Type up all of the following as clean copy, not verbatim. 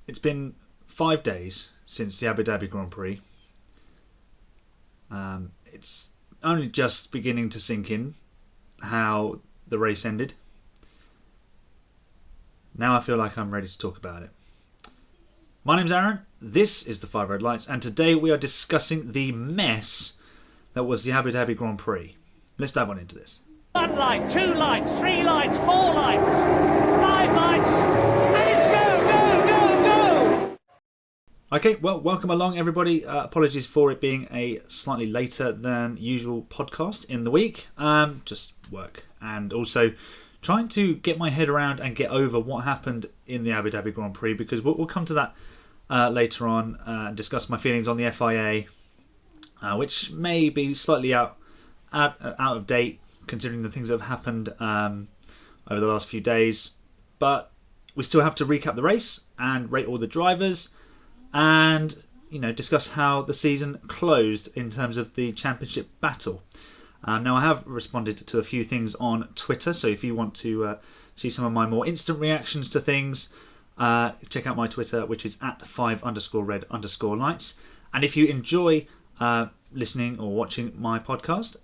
it's been 5 days since the Abu Dhabi Grand Prix. It's only just beginning to sink in how the race ended. Now I feel like I'm ready to talk about it. My name's Aaron, this is the 5 Red Lights, and today we are discussing the mess that was the Abu Dhabi Grand Prix. Let's dive on into this. 1 light, 2 lights, 3 lights, 4 lights, 5 lights, and it's go! Okay, well, welcome along everybody. Apologies for it being a slightly later than usual podcast in the week. Just work, and also trying to get my head around and get over what happened in the Abu Dhabi Grand Prix, because we'll come to that later on and discuss my feelings on the FIA, which may be slightly out of date considering the things that have happened over the last few days. But we still have to recap the race and rate all the drivers and, discuss how the season closed in terms of the championship battle. Now, I have responded to a few things on Twitter, so if you want to see some of my more instant reactions to things, check out my Twitter, which is at 5_red_lights. And if you enjoy listening or watching my podcast,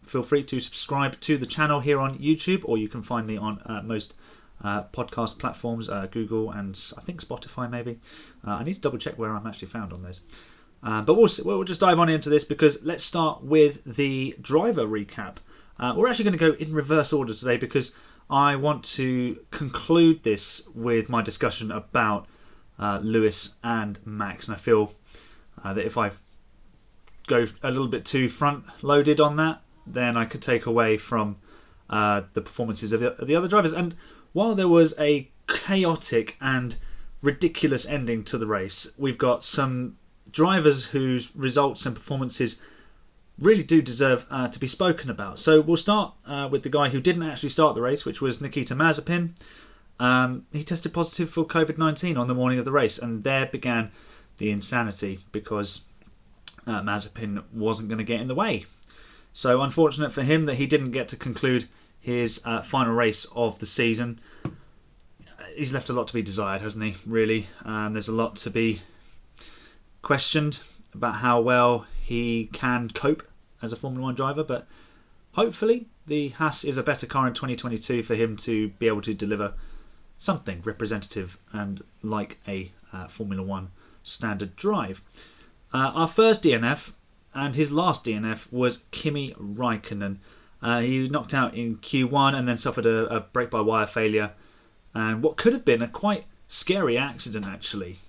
feel free to subscribe to the channel here on YouTube, or you can find me on most podcast platforms, Google and I think Spotify maybe. I need to double check where I'm actually found on those. But we'll just dive on into this, because let's start with the driver recap. We're actually going to go in reverse order today, because I want to conclude this with my discussion about Lewis and Max. And I feel that if I go a little bit too front-loaded on that, then I could take away from the performances of the other drivers. And while there was a chaotic and ridiculous ending to the race, we've got some drivers whose results and performances really do deserve to be spoken about. So we'll start with the guy who didn't actually start the race, which was Nikita Mazapin. He tested positive for COVID-19 on the morning of the race, and there began the insanity, because Mazepin wasn't going to get in the way. So unfortunate for him that he didn't get to conclude his final race of the season. He's left a lot to be desired, hasn't he, really? There's a lot to be questioned about how well he can cope as a Formula 1 driver, but hopefully the Haas is a better car in 2022 for him to be able to deliver something representative and like a Formula 1 standard drive. Our first DNF and his last DNF was Kimi Räikkönen. He knocked out in Q1 and then suffered a brake-by-wire failure, and what could have been a quite scary accident, actually,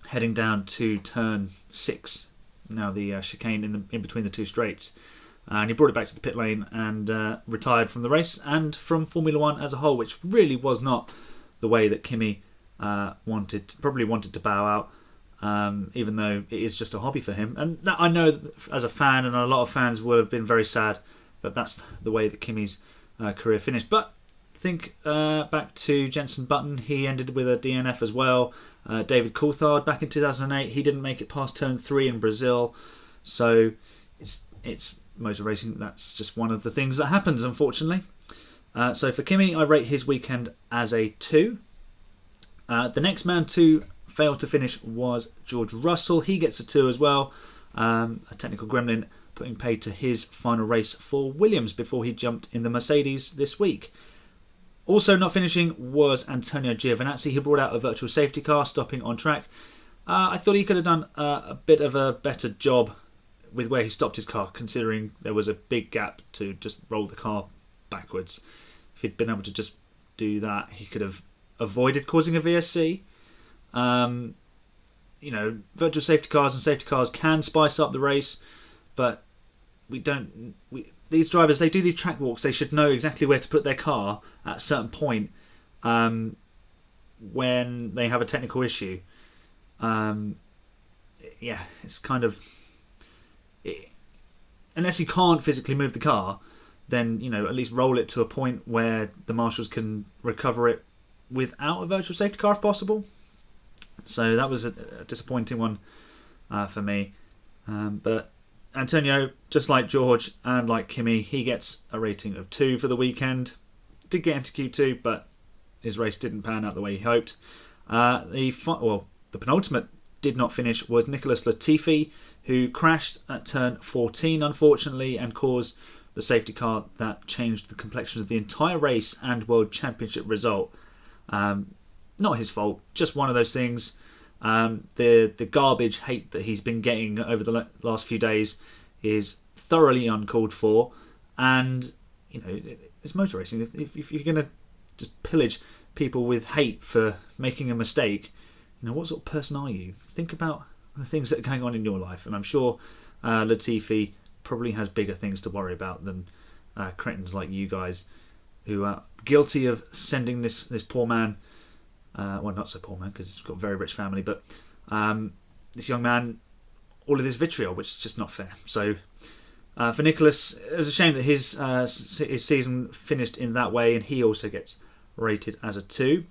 heading down to turn 6, now the chicane in between the two straights. And he brought it back to the pit lane and retired from the race and from Formula 1 as a whole, which really was not the way that Kimi wanted to bow out. Even though it is just a hobby for him. And that, I know as a fan, and a lot of fans would have been very sad that that's the way that Kimi's career finished. But think back to Jenson Button, he ended with a DNF as well. David Coulthard back in 2008, he didn't make it past turn 3 in Brazil. So it's motor racing, that's just one of the things that happens, unfortunately. So for Kimi, I rate his weekend as a 2. The next man to failed to finish was George Russell. He gets a 2 as well. A technical gremlin putting paid to his final race for Williams before he jumped in the Mercedes this week. Also not finishing was Antonio Giovannazi. He brought out a virtual safety car, stopping on track. I thought he could have done a bit of a better job with where he stopped his car, considering there was a big gap to just roll the car backwards. If he'd been able to just do that, he could have avoided causing a VSC. Virtual safety cars and safety cars can spice up the race, but these drivers, they do these track walks, they should know exactly where to put their car at a certain point when they have a technical issue. It's kind of... unless you can't physically move the car, then, at least roll it to a point where the marshals can recover it without a virtual safety car if possible. So that was a disappointing one for me. But Antonio, just like George and like Kimi, he gets a rating of 2 for the weekend. Did get into Q2, but his race didn't pan out the way he hoped. The penultimate did not finish was Nicholas Latifi, who crashed at turn 14, unfortunately, and caused the safety car that changed the complexion of the entire race and World Championship result. Not his fault, just one of those things. The garbage hate that he's been getting over the last few days is thoroughly uncalled for, and it's motor racing. If you're going to just pillage people with hate for making a mistake, what sort of person are you? Think about the things that are going on in your life, and I'm sure Latifi probably has bigger things to worry about than cretins like you guys who are guilty of sending this poor man, not so poor man because he's got a very rich family, but this young man all of this vitriol, which is just not fair. So for Nicholas, it was a shame that his season finished in that way, and he also gets rated as a 2.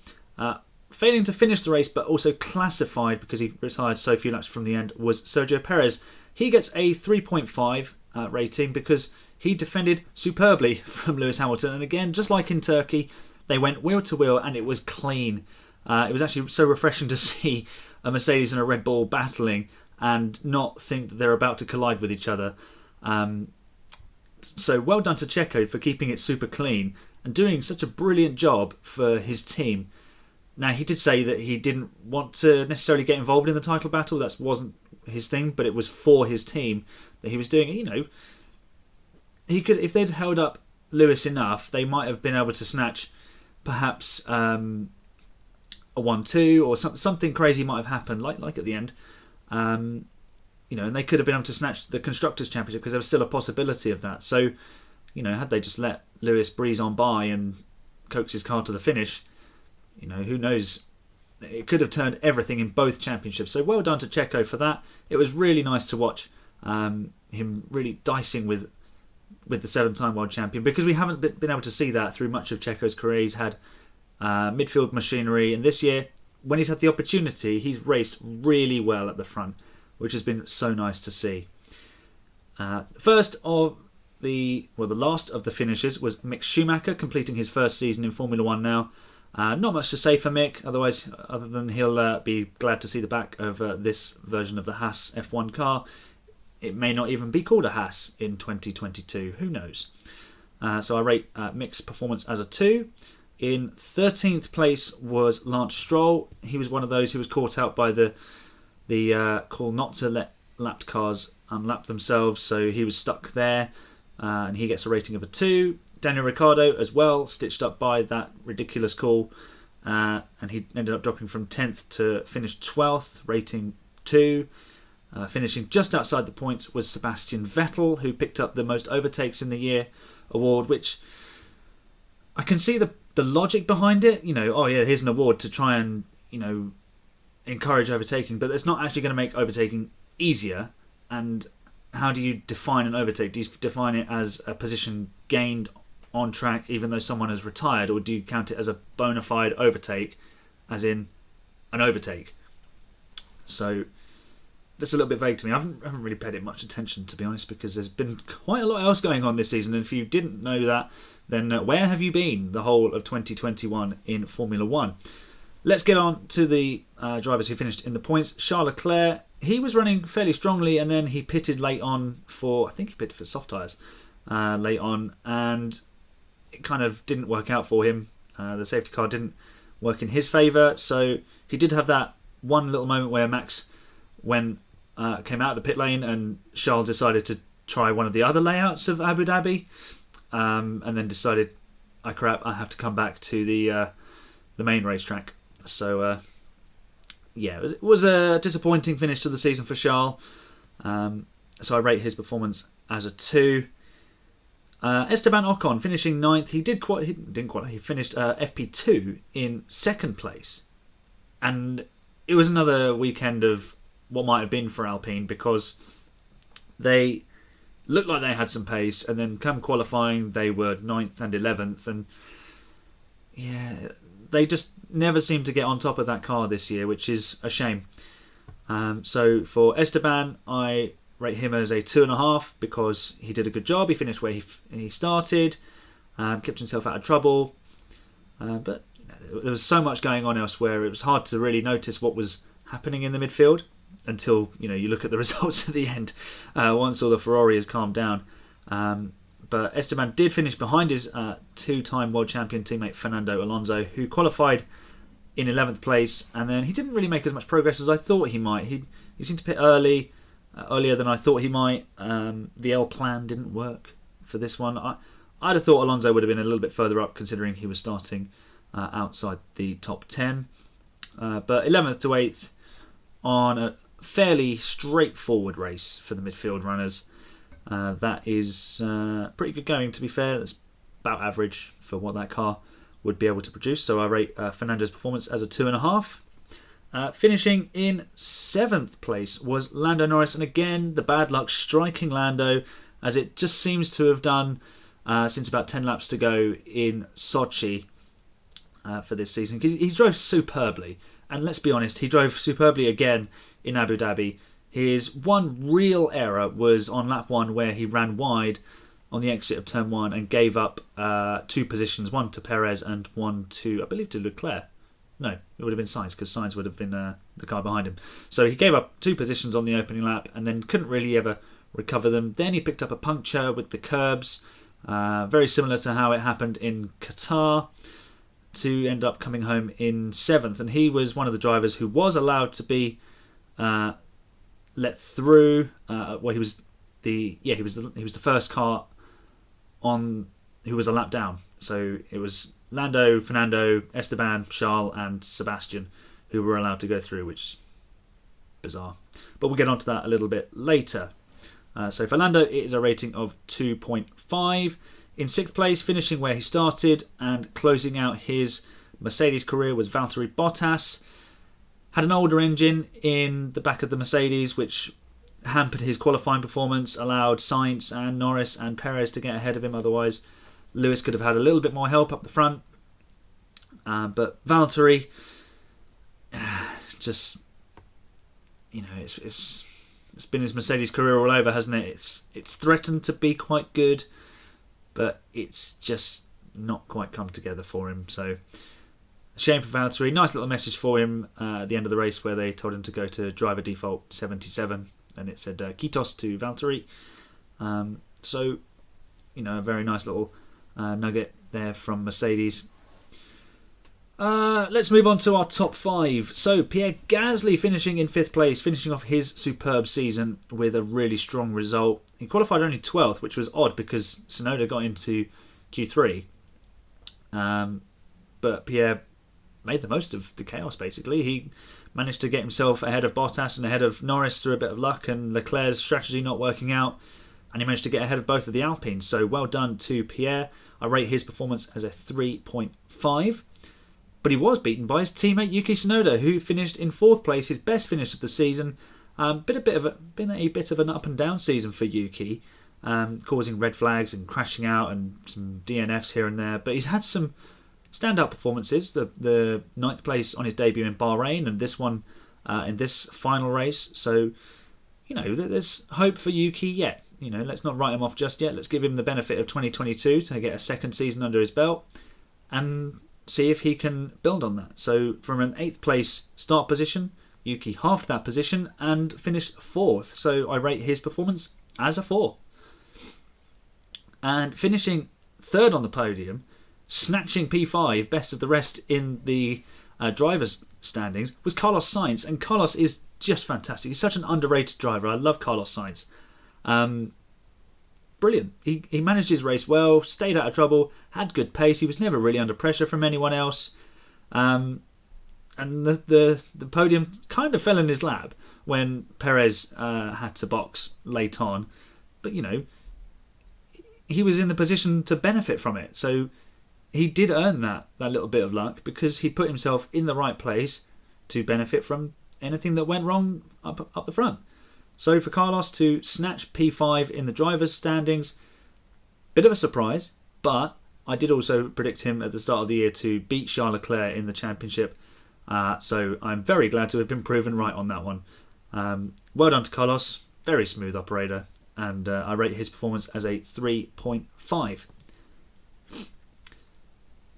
Failing to finish the race, but also classified because he retired so few laps from the end, was Sergio Perez. He gets a 3.5 rating because he defended superbly from Lewis Hamilton. And again, just like in Turkey, they went wheel to wheel and it was clean. It was actually so refreshing to see a Mercedes and a Red Bull battling and not think that they're about to collide with each other. So well done to Checo for keeping it super clean and doing such a brilliant job for his team. Now, he did say that he didn't want to necessarily get involved in the title battle. That wasn't his thing, but it was for his team that he was doing it. He could, if they'd held up Lewis enough, they might have been able to snatch perhaps a 1-2 or something crazy might have happened, like at the end. And they could have been able to snatch the Constructors' Championship because there was still a possibility of that. So, had they just let Lewis breeze on by and coax his car to the finish, who knows? It could have turned everything in both championships. So well done to Checo for that. It was really nice to watch him really dicing with the 7-time world champion, because we haven't been able to see that through much of Checo's career. He's had midfield machinery, and this year, when he's had the opportunity, he's raced really well at the front, which has been so nice to see. The last of the finishes was Mick Schumacher, completing his first season in Formula 1 now. Not much to say for Mick, other than he'll be glad to see the back of this version of the Haas F1 car. It may not even be called a Haas in 2022, who knows? So I rate Mick's performance as a 2. In 13th place was Lance Stroll. He was one of those who was caught out by the call not to let lapped cars unlap themselves, so he was stuck there, and he gets a rating of a 2. Daniel Ricciardo as well, stitched up by that ridiculous call, and he ended up dropping from 10th to finish 12th, rating 2. Finishing just outside the points was Sebastian Vettel, who picked up the Most Overtakes in the Year award, which I can see the logic behind it. Here's an award to try and encourage overtaking, but it's not actually going to make overtaking easier. And how do you define an overtake? Do you define it as a position gained on track even though someone has retired, or do you count it as a bona fide overtake, as in an overtake? So that's a little bit vague to me. I haven't really paid it much attention, to be honest, because there's been quite a lot else going on this season, and if you didn't know that, then where have you been the whole of 2021 in Formula 1? Let's get on to the drivers who finished in the points. Charles Leclerc, he was running fairly strongly, and then he pitted late on I think he pitted for soft tyres late on, and it kind of didn't work out for him. The safety car didn't work in his favour, so he did have that one little moment where Max came out of the pit lane and Charles decided to try one of the other layouts of Abu Dhabi, and then decided, I have to come back to the main racetrack. So it was a disappointing finish to the season for Charles. So I rate his performance as a 2. Esteban Ocon finishing 9th. He finished FP2 in 2nd place, and it was another weekend of what might have been for Alpine, because they looked like they had some pace, and then come qualifying they were 9th and 11th, and they just never seemed to get on top of that car this year, which is a shame. So for Esteban, I rate him as a 2.5 because he did a good job. He finished where he started, kept himself out of trouble, but there was so much going on elsewhere. It was hard to really notice what was happening in the midfield until you look at the results at the end. Once all the Ferrari has calmed down. But Esteban did finish behind his two-time world champion teammate Fernando Alonso, who qualified in 11th place, and then he didn't really make as much progress as I thought he might. He seemed to pit earlier than I thought he might. The L plan didn't work for this one. I'd have thought Alonso would have been a little bit further up, considering he was starting outside the top 10. But 11th to 8th on a fairly straightforward race for the midfield runners. That is pretty good going, to be fair. That's about average for what that car would be able to produce. So I rate Fernando's performance as a 2.5. Finishing in 7th place was Lando Norris. And again, the bad luck striking Lando, as it just seems to have done since about 10 laps to go in Sochi for this season. Because he drove superbly. And let's be honest, he drove superbly again in Abu Dhabi. His one real error was on lap 1, where he ran wide on the exit of turn 1 and gave up 2 positions, one to Perez and one to, I believe, to Leclerc. No, it would have been Sainz, because Sainz would have been the guy behind him. So he gave up 2 positions on the opening lap and then couldn't really ever recover them. Then he picked up a puncture with the curbs, very similar to how it happened in Qatar, to end up coming home in 7th. And he was one of the drivers who was allowed to be let through. He was the first car on who was a lap down. So it was Lando, Fernando, Esteban, Charles, and Sebastian who were allowed to go through, which is bizarre. But we'll get onto that a little bit later. So for Lando, it is a rating of 2.5. In 6th place, finishing where he started and closing out his Mercedes career, was Valtteri Bottas. Had an older engine in the back of the Mercedes, which hampered his qualifying performance, allowed Sainz and Norris and Perez to get ahead of him. Otherwise, Lewis could have had a little bit more help up the front. But Valtteri, just, it's been his Mercedes career all over, hasn't it? It's threatened to be quite good, but it's just not quite come together for him. So, shame for Valtteri. Nice little message for him at the end of the race, where they told him to go to driver default 77, and it said Kitos to Valtteri. So, a very nice little nugget there from Mercedes. Let's move on to our top 5. So, Pierre Gasly finishing in 5th place, finishing off his superb season with a really strong result. He qualified only 12th, which was odd because Tsunoda got into Q3. But Pierre made the most of the chaos, basically. He managed to get himself ahead of Bottas and ahead of Norris through a bit of luck and Leclerc's strategy not working out. And he managed to get ahead of both of the Alpines. So well done to Pierre. I rate his performance as a 3.5. But he was beaten by his teammate Yuki Tsunoda, who finished in 4th place, his best finish of the season. Been a bit of an up and down season for Yuki, causing red flags and crashing out and some DNFs here and there. But he's had some standout performances. The 9th place on his debut in Bahrain, and this one in this final race. So, there's hope for Yuki yet. Let's not write him off just yet. Let's give him the benefit of 2022 to get a second season under his belt and see if he can build on that. So from an 8th place start position, Yuki halved that position and finished 4th. So I rate his performance as a 4. And finishing 3rd on the podium, snatching P5, best of the rest in the drivers' standings, was Carlos Sainz. And Carlos is just fantastic. He's such an underrated driver. I love Carlos Sainz. Brilliant. He managed his race well, stayed out of trouble, had good pace. He was never really under pressure from anyone else. And the podium kind of fell in his lap when Perez had to box late on. But, he was in the position to benefit from it. So he did earn that little bit of luck because he put himself in the right place to benefit from anything that went wrong up the front. So for Carlos to snatch P5 in the drivers' standings, bit of a surprise, but I did also predict him at the start of the year to beat Charles Leclerc in the championship. So I'm very glad to have been proven right on that one. Well done to Carlos, very smooth operator, and I rate his performance as a 3.5.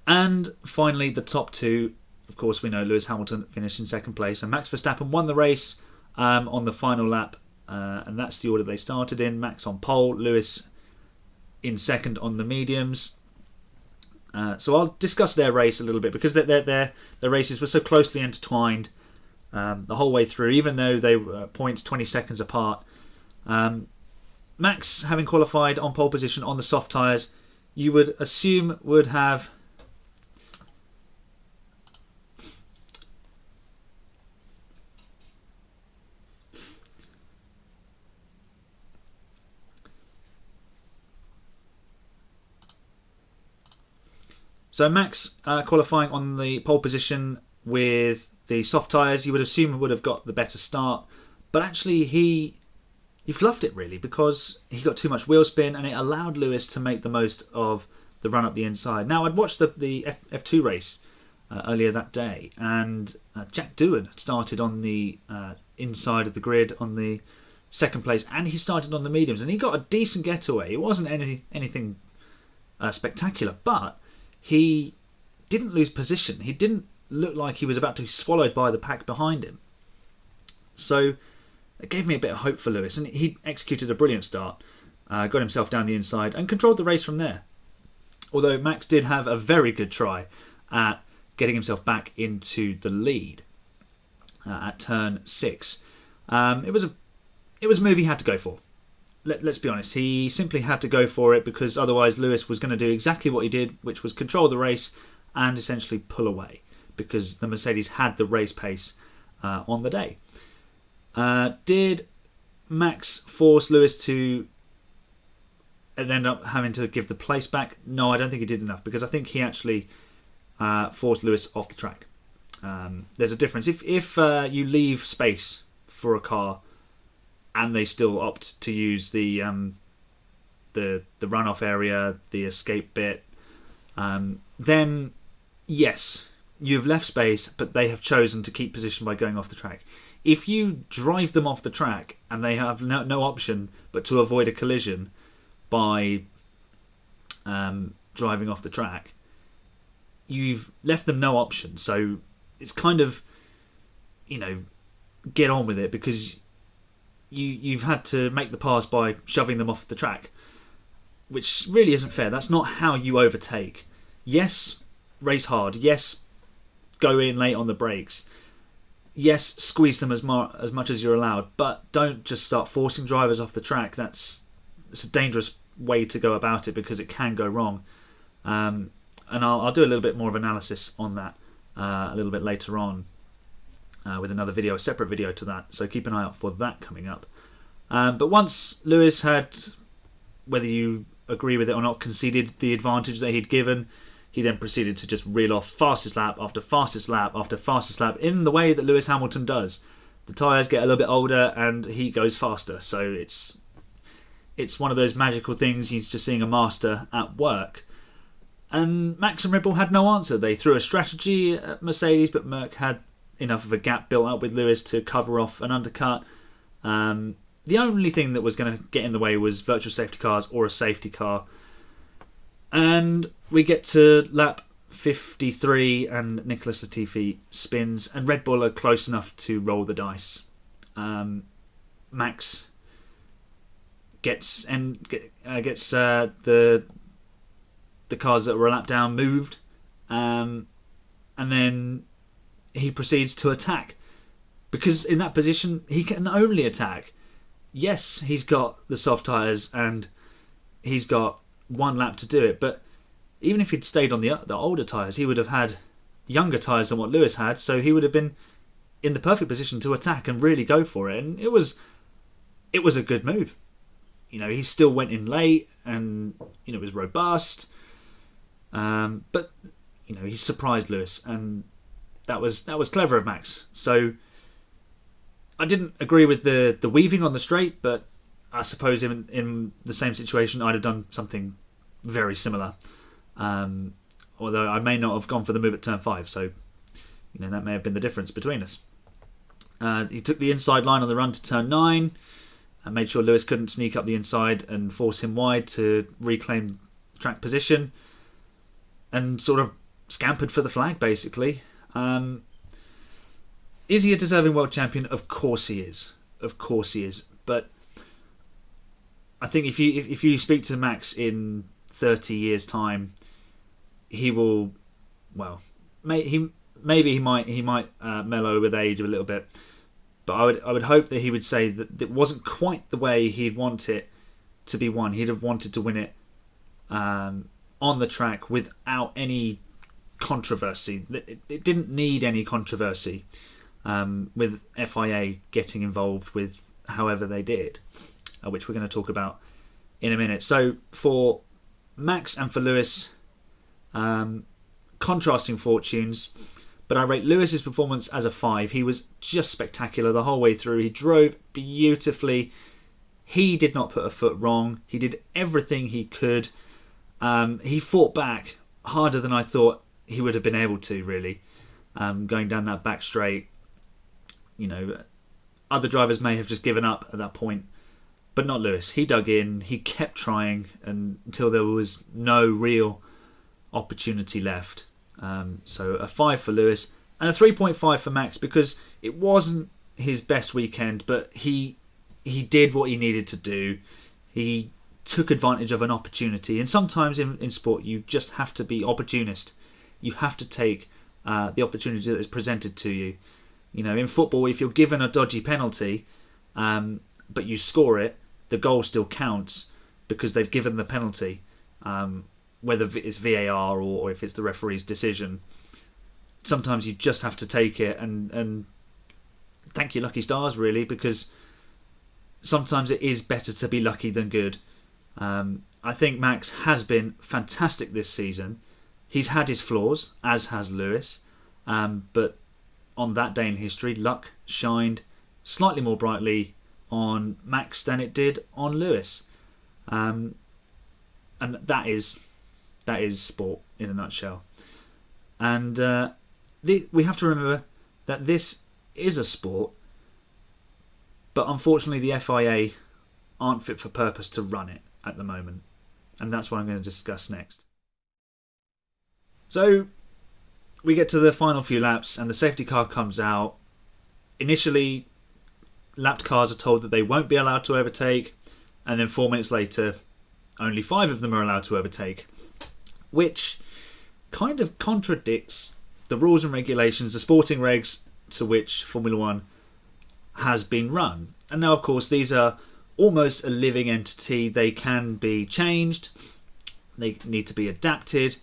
And finally, the top two. Of course, we know Lewis Hamilton finished in second place, and Max Verstappen won the race on the final lap, and that's the order they started in. Max on pole, Lewis in second on the mediums. So I'll discuss their race a little bit, because their races were so closely intertwined the whole way through, even though they were points 20 seconds apart. Max, having qualified on pole position on the soft tyres, you would assume would have So Max qualifying on the pole position with the soft tyres, you would assume would have got the better start, but actually he fluffed it really, because he got too much wheel spin and it allowed Lewis to make the most of the run up the inside. Now, I'd watched the F2 race earlier that day, and Jack Doohan started on the inside of the grid on the second place, and he started on the mediums, and he got a decent getaway. It wasn't anything spectacular, but he didn't lose position. He didn't look like he was about to be swallowed by the pack behind him. So it gave me a bit of hope for Lewis, and he executed a brilliant start, got himself down the inside and controlled the race from there. Although Max did have a very good try at getting himself back into the lead at turn 6. It was a move he had to go for. Let's be honest, he simply had to go for it, because otherwise Lewis was going to do exactly what he did, which was control the race and essentially pull away, because the Mercedes had the race pace on the day. Did Max force Lewis to end up having to give the place back? No, I don't think he did enough, because I think he actually forced Lewis off the track. There's a difference. If you leave space for a car and they still opt to use the runoff area, the escape bit, then yes, you've left space, but they have chosen to keep position by going off the track. If you drive them off the track and they have no option but to avoid a collision by driving off the track, you've left them no option. So it's kind of, get on with it, because you've had to make the pass by shoving them off the track, which really isn't fair. That's not how you overtake. Yes, race hard. Yes, go in late on the brakes. Yes, squeeze them as much as you're allowed, but don't just start forcing drivers off the track. It's a dangerous way to go about it, because it can go wrong. And I'll do a little bit more of analysis on that a little bit later on with another video, a separate video to that. So keep an eye out for that coming up. But once Lewis had, whether you agree with it or not, conceded the advantage that he'd given, he then proceeded to just reel off fastest lap after fastest lap after fastest lap, in the way that Lewis Hamilton does. The tyres get a little bit older and he goes faster. So it's one of those magical things. He's just seeing a master at work. And Max and Red Bull had no answer. They threw a strategy at Mercedes, but Merc had enough of a gap built up with Lewis to cover off an undercut. The only thing that was going to get in the way was virtual safety cars or a safety car. And we get to lap 53 and Nicholas Latifi spins, and Red Bull are close enough to roll the dice. Max gets the cars that were a lap down moved, and then he proceeds to attack, because in that position he can only attack. Yes, he's got the soft tyres and he's got one lap to do it, but even if he'd stayed on the older tyres, he would have had younger tyres than what Lewis had, so he would have been in the perfect position to attack and really go for it. And it was a good move. He still went in late, and it was robust, but he surprised Lewis, and that was clever of Max. So I didn't agree with the weaving on the straight, but I suppose in the same situation I'd have done something very similar. Although I may not have gone for the move at turn 5, so that may have been the difference between us. He took the inside line on the run to turn 9 and made sure Lewis couldn't sneak up the inside and force him wide to reclaim track position, and sort of scampered for the flag, basically. Is he a deserving world champion? Of course he is. Of course he is. But I think if you speak to Max in 30 years' time, he will. Well, maybe he might mellow with age a little bit. But I would hope that he would say that it wasn't quite the way he'd want it to be won. He'd have wanted to win it on the track without any controversy. It didn't need any controversy with FIA getting involved with however they did, which we're going to talk about in a minute. So for Max and for Lewis, contrasting fortunes. But I rate Lewis's performance as a 5. He was just spectacular the whole way through. He drove beautifully. He did not put a foot wrong. He did everything he could. He fought back harder than I thought he would have been able to, really. Going down that back straight. Other drivers may have just given up at that point. But not Lewis. He dug in. He kept trying until there was no real opportunity left. So a 5 for Lewis and a 3.5 for Max, because it wasn't his best weekend, but he did what he needed to do. He took advantage of an opportunity, and sometimes in sport you just have to be opportunist. You have to take the opportunity that is presented to you. In football, if you're given a dodgy penalty but you score it, the goal still counts because they've given the penalty. Whether it's VAR or if it's the referee's decision, sometimes you just have to take it and thank your lucky stars, really, because sometimes it is better to be lucky than good. I think Max has been fantastic this season. He's had his flaws, as has Lewis, but on that day in history, luck shined slightly more brightly on Max than it did on Lewis, and that is sport in a nutshell. And we have to remember that this is a sport, but unfortunately the FIA aren't fit for purpose to run it at the moment. And that's what I'm going to discuss next. So we get to the final few laps and the safety car comes out. Initially, lapped cars are told that they won't be allowed to overtake, and then 4 minutes later, only 5 of them are allowed to overtake, which kind of contradicts the rules and regulations, the sporting regs to which Formula One has been run. And now, of course, these are almost a living entity. They can be changed, they need to be adapted,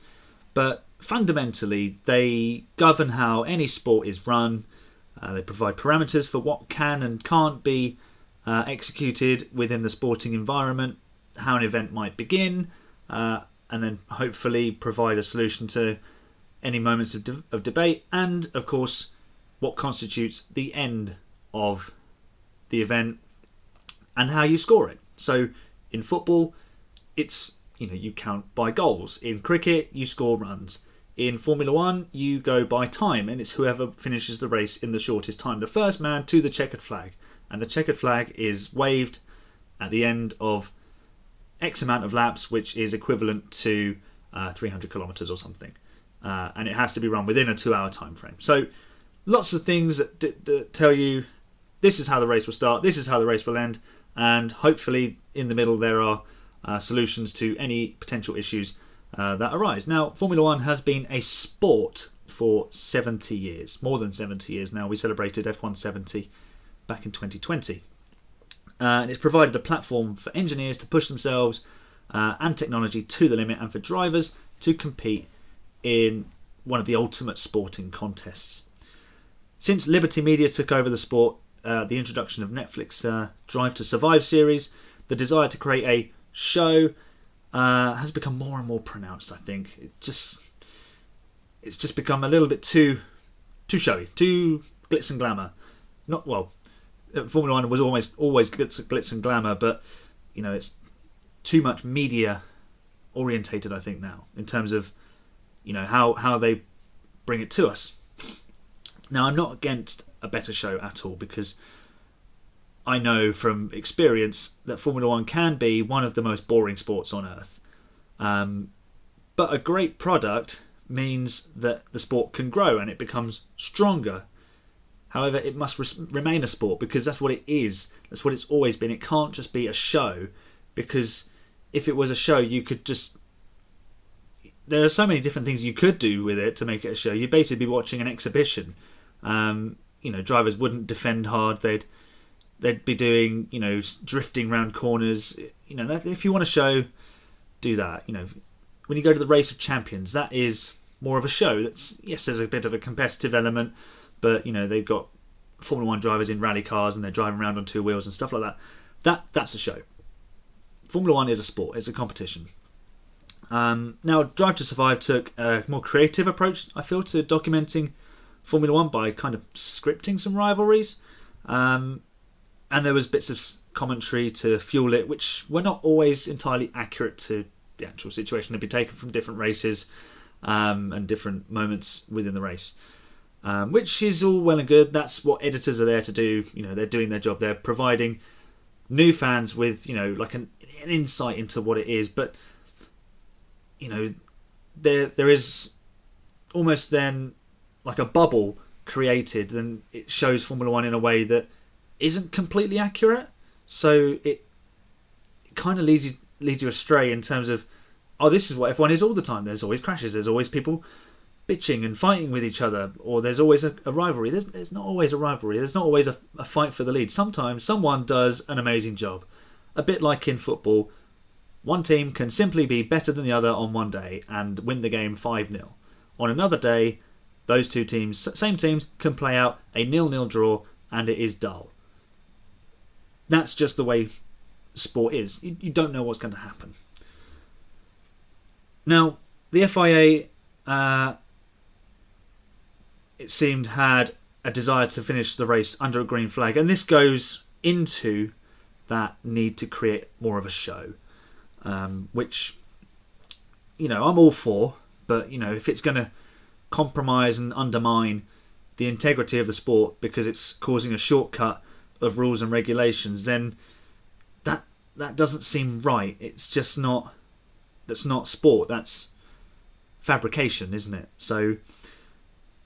but fundamentally they govern how any sport is run. They provide parameters for what can and can't be executed within the sporting environment, how an event might begin, and then hopefully provide a solution to any moments of debate, and of course what constitutes the end of the event and how you score it. So in football, it's you count by goals. In cricket, you score runs. In Formula One, you go by time, and it's whoever finishes the race in the shortest time, the first man to the checkered flag. And the checkered flag is waved at the end of X amount of laps, which is equivalent to 300 kilometres or something. And it has to be run within a 2-hour time frame. So lots of things that tell you this is how the race will start, this is how the race will end, and hopefully in the middle there are solutions to any potential issues that arise. Now, Formula One has been a sport for 70 years, more than 70 years now. We celebrated F1 70 back in 2020. And it's provided a platform for engineers to push themselves and technology to the limit, and for drivers to compete in one of the ultimate sporting contests. Since Liberty Media took over the sport, the introduction of Netflix Drive to Survive series, the desire to create a show has become more and more pronounced. I think it's just become a little bit too showy, too glitz and glamour. Not well. Formula One was always glitz and glamour, but it's too much media orientated, I think, now in terms of how they bring it to us. Now, I'm not against a better show at all, because I know from experience that Formula One can be one of the most boring sports on earth. But a great product means that the sport can grow and it becomes stronger. However, it must remain a sport because that's what it is. That's what it's always been. It can't just be a show, because if it was a show, you could just... There are so many different things you could do with it to make it a show. You'd basically be watching an exhibition. Drivers wouldn't defend hard. They'd be doing, drifting around corners. If you want a show, do that. When you go to the Race of Champions, that is more of a show. Yes, there's a bit of a competitive element, but they've got Formula 1 drivers in rally cars and they're driving around on two wheels and stuff like that. That's a show. Formula 1 is a sport. It's a competition. Now, Drive to Survive took a more creative approach, I feel, to documenting Formula 1 by kind of scripting some rivalries. And there was bits of commentary to fuel it, which were not always entirely accurate to the actual situation. They'd be taken from different races and different moments within the race. Which is all well and good. That's what editors are there to do. They're doing their job. They're providing new fans with, like an insight into what it is. But, there is almost then like a bubble created, and it shows Formula 1 in a way that isn't completely accurate. So it kind of leads you astray in terms of, this is what F1 is all the time. There's always crashes. There's always people bitching and fighting with each other, or there's always a rivalry. There's not always a rivalry. There's not always a fight for the lead. Sometimes someone does an amazing job. A bit like in football, one team can simply be better than the other on one day and win the game 5-0. On another day, those two teams, same teams, can play out a 0-0 draw and it is dull. That's just the way sport is. You don't know what's going to happen. Now, the FIA, it seemed, had a desire to finish the race under a green flag, and this goes into that need to create more of a show, which, I'm all for, but, if it's going to compromise and undermine the integrity of the sport because it's causing a shortcut of rules and regulations, then that doesn't seem right. It's just not... That's not sport. That's fabrication, isn't it? So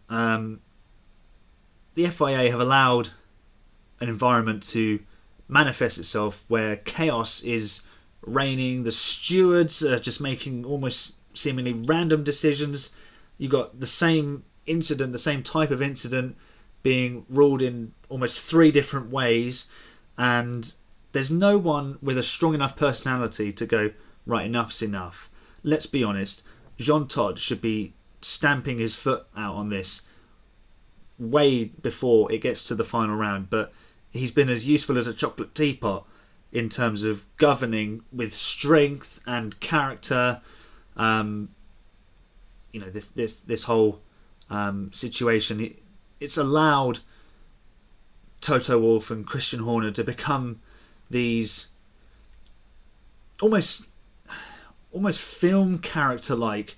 the FIA have allowed an environment to manifest itself where chaos is reigning. The stewards are just making almost seemingly random decisions. You've got the same incident, the same type of incident being ruled in almost 3 different ways, and there's no one with a strong enough personality to go, right, enough's enough. Let's be honest, Jean Todt should be stamping his foot out on this way before it gets to the final round, but he's been as useful as a chocolate teapot in terms of governing with strength and character. This whole situation, it's allowed Toto Wolff and Christian Horner to become these almost film character-like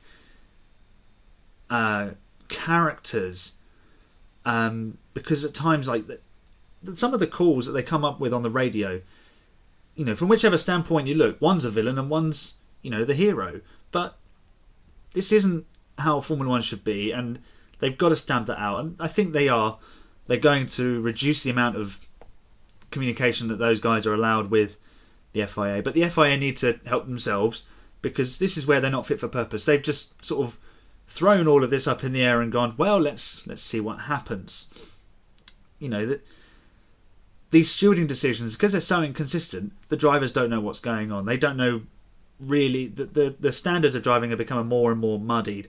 characters, because at times, like some of the calls that they come up with on the radio, from whichever standpoint you look, one's a villain and one's the hero, but this isn't how Formula 1 should be, and they've got to stamp that out, and I think they're going to reduce the amount of communication that those guys are allowed with the FIA, but the FIA need to help themselves, because this is where they're not fit for purpose. They've just sort of thrown all of this up in the air and gone, well, let's see what happens. These stewarding decisions, because they're so inconsistent, the drivers don't know what's going on. They don't know really. The standards of driving are becoming more and more muddied,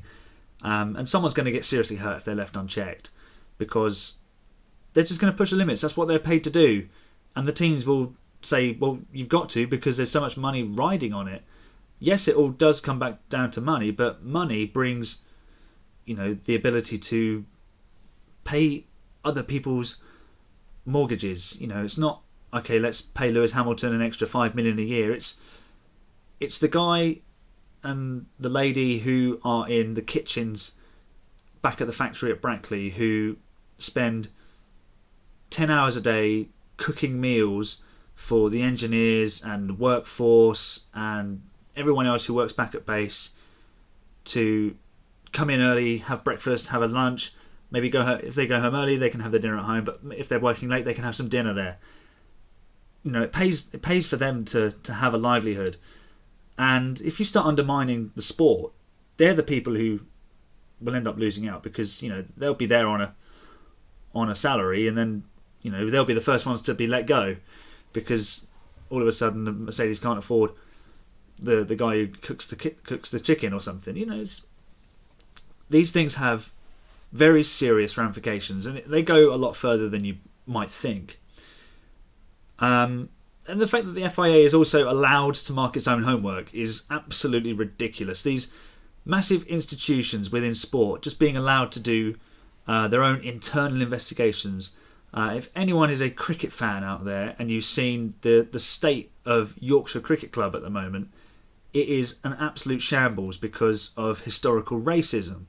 and someone's going to get seriously hurt if they're left unchecked, because they're just going to push the limits. That's what they're paid to do, and the teams will say, well, you've got to, because there's so much money riding on it. Yes, it all does come back down to money, but money brings, the ability to pay other people's mortgages. It's not, okay, let's pay Lewis Hamilton an extra $5 million a year. It's the guy and the lady who are in the kitchens back at the factory at Brackley, who spend 10 hours a day cooking meals for the engineers and workforce and everyone else who works back at base to come in early, have breakfast, have a lunch, maybe go home. If they go home early, they can have their dinner at home. But if they're working late, they can have some dinner there. It pays for them to have a livelihood. And if you start undermining the sport, they're the people who will end up losing out, because they'll be there on a salary, and then they'll be the first ones to be let go, because all of a sudden the Mercedes can't afford the guy who cooks the chicken or something. These things have very serious ramifications, and they go a lot further than you might think. And the fact that the FIA is also allowed to mark its own homework is absolutely ridiculous. These massive institutions within sport just being allowed to do their own internal investigations. If anyone is a cricket fan out there and you've seen the state of Yorkshire Cricket Club at the moment, it is an absolute shambles because of historical racism.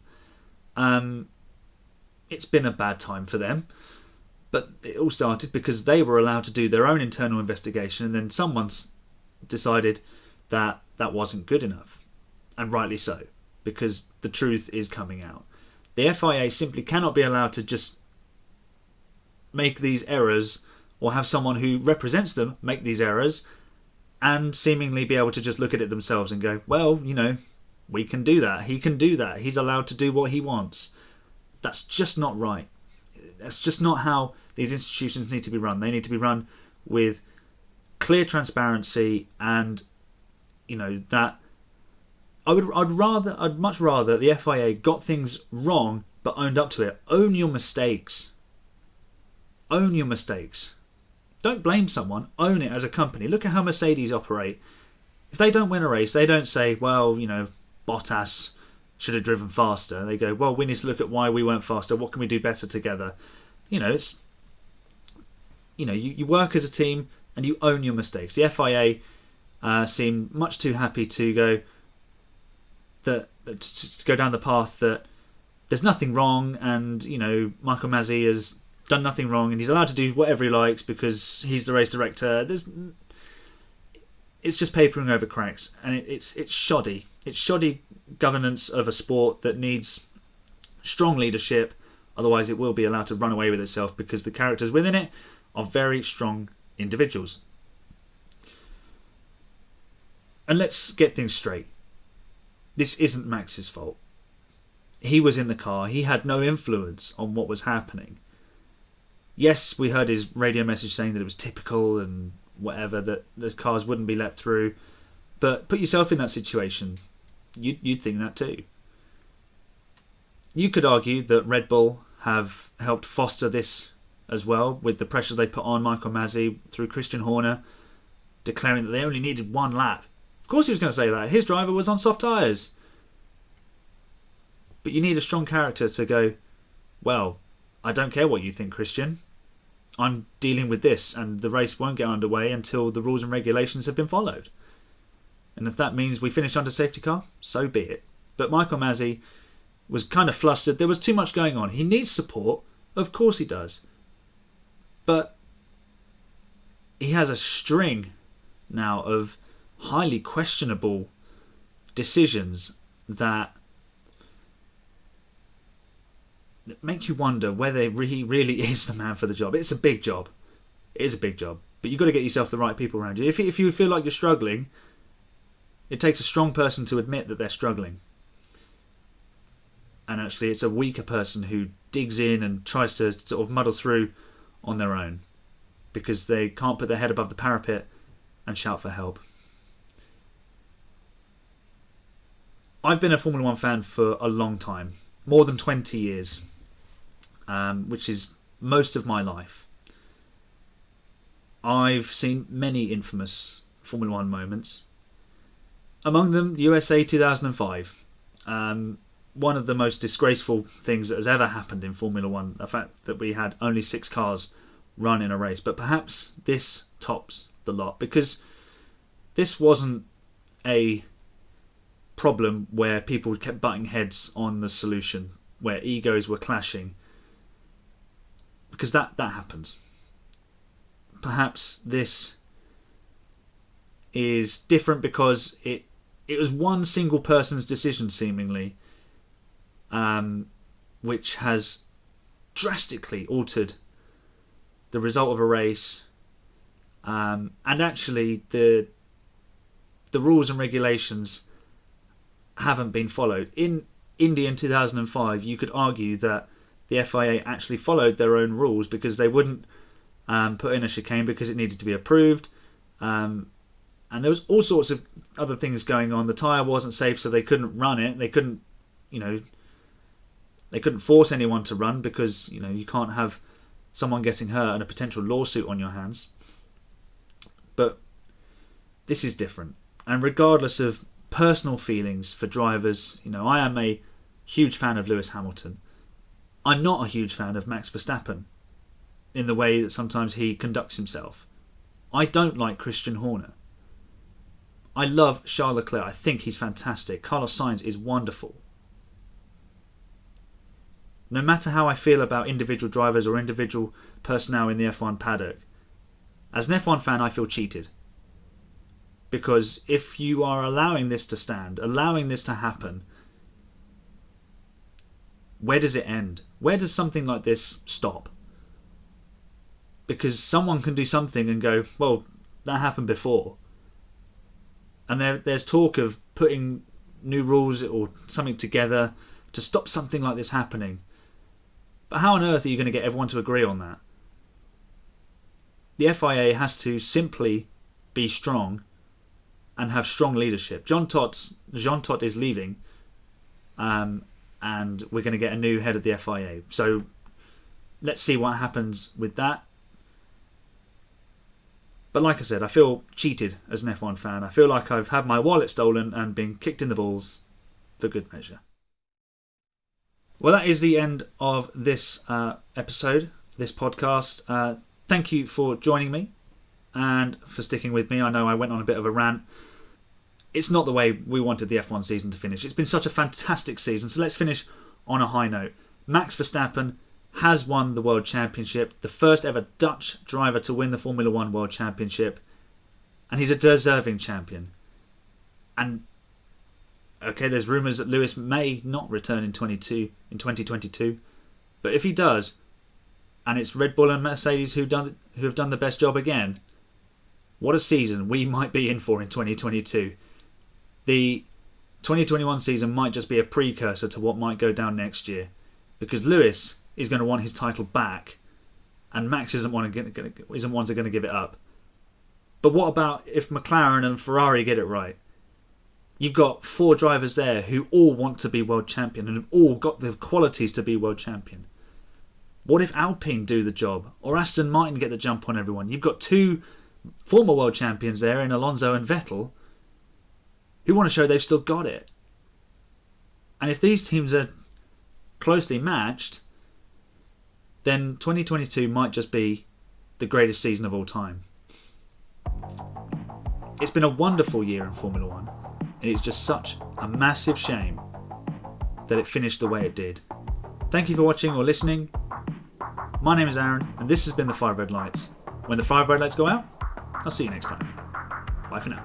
It's been a bad time for them, but it all started because they were allowed to do their own internal investigation, and then someone's decided that wasn't good enough, and rightly so, because the truth is coming out. The FIA simply cannot be allowed to just make these errors, or have someone who represents them make these errors, and seemingly be able to just look at it themselves and go, well, we can do that. He can do that. He's allowed to do what he wants. That's just not right. That's just not how these institutions need to be run. They need to be run with clear transparency, and that I'd much rather the FIA got things wrong but owned up to it. Own your mistakes. Own your mistakes. Don't blame someone. Own it as a company. Look at how Mercedes operate. If they don't win a race, they don't say, well, Bottas should have driven faster. They go, well, we need to look at why we weren't faster. What can we do better together? It's you work as a team and you own your mistakes. The FIA seem much too happy to go down the path that there's nothing wrong, and Michael Mazzi has done nothing wrong and he's allowed to do whatever he likes because he's the race director. It's just papering over cracks, and it's shoddy. It's shoddy governance of a sport that needs strong leadership. Otherwise, it will be allowed to run away with itself, because the characters within it are very strong individuals. And let's get things straight. This isn't Max's fault. He was in the car. He had no influence on what was happening. Yes, we heard his radio message saying that it was typical and whatever, that the cars wouldn't be let through. But put yourself in that situation. You'd think that too. You could argue that Red Bull have helped foster this as well, with the pressure they put on Michael Mazzi through Christian Horner, declaring that they only needed one lap. Of course he was going to say that. His driver was on soft tyres. But you need a strong character to go, well, I don't care what you think, Christian. I'm dealing with this, and the race won't get underway until the rules and regulations have been followed. And if that means we finish under safety car, so be it. But Michael Mazzi was kind of flustered. There was too much going on. He needs support. Of course he does. But he has a string now of highly questionable decisions that make you wonder whether he really is the man for the job. It's a big job. It is a big job. But you've got to get yourself the right people around you. If you feel like you're struggling, it takes a strong person to admit that they're struggling. And actually it's a weaker person who digs in and tries to sort of muddle through on their own, because they can't put their head above the parapet and shout for help. I've been a Formula 1 fan for a long time. More than 20 years. Which is most of my life. I've seen many infamous Formula 1 moments. Among them, USA 2005. One of the most disgraceful things that has ever happened in Formula 1. The fact that we had only 6 cars run in a race. But perhaps this tops the lot. Because this wasn't a problem where people kept butting heads on the solution, where egos were clashing. Because that happens. Perhaps this is different because it was one single person's decision, seemingly, which has drastically altered the result of a race, and actually the rules and regulations haven't been followed. In Indy in 2005, you could argue that the FIA actually followed their own rules because they wouldn't put in a chicane because it needed to be approved, and there was all sorts of other things going on. The tyre wasn't safe, so they couldn't run it. They couldn't, they couldn't force anyone to run because you can't have someone getting hurt and a potential lawsuit on your hands. But this is different, and regardless of personal feelings for drivers, I am a huge fan of Lewis Hamilton. I'm not a huge fan of Max Verstappen in the way that sometimes he conducts himself. I don't like Christian Horner. I love Charles Leclerc. I think he's fantastic. Carlos Sainz is wonderful. No matter how I feel about individual drivers or individual personnel in the F1 paddock, as an F1 fan, I feel cheated. Because if you are allowing this to stand, allowing this to happen, where does it end? Where does something like this stop? Because someone can do something and go, well, that happened before. And there's talk of putting new rules or something together to stop something like this happening. But how on earth are you going to get everyone to agree on that? The FIA has to simply be strong and have strong leadership. Jean Todt is leaving, and we're going to get a new head of the FIA. So let's see what happens with that. But like I said, I feel cheated as an F1 fan. I feel like I've had my wallet stolen and been kicked in the balls for good measure. Well, that is the end of this episode, this podcast. Thank you for joining me and for sticking with me. I know I went on a bit of a rant. It's not the way we wanted the F1 season to finish. It's been such a fantastic season, so let's finish on a high note. Max Verstappen has won the World Championship, the first ever Dutch driver to win the Formula 1 World Championship, and he's a deserving champion. And okay, there's rumours that Lewis may not return in 2022, but if he does, and it's Red Bull and Mercedes who have done the best job again, what a season we might be in for in 2022. The 2021 season might just be a precursor to what might go down next year, because Lewis is going to want his title back, and Max isn't one to going to give it up. But what about if McLaren and Ferrari get it right? You've got 4 drivers there who all want to be world champion and have all got the qualities to be world champion. What if Alpine do the job, or Aston Martin get the jump on everyone? You've got 2 former world champions there in Alonso and Vettel who want to show they've still got it. And if these teams are closely matched, then 2022 might just be the greatest season of all time. It's been a wonderful year in Formula 1, and it's just such a massive shame that it finished the way it did. Thank you for watching or listening. My name is Aaron, and this has been the 5 Red Lights. When the 5 Red Lights go out, I'll see you next time. Bye for now.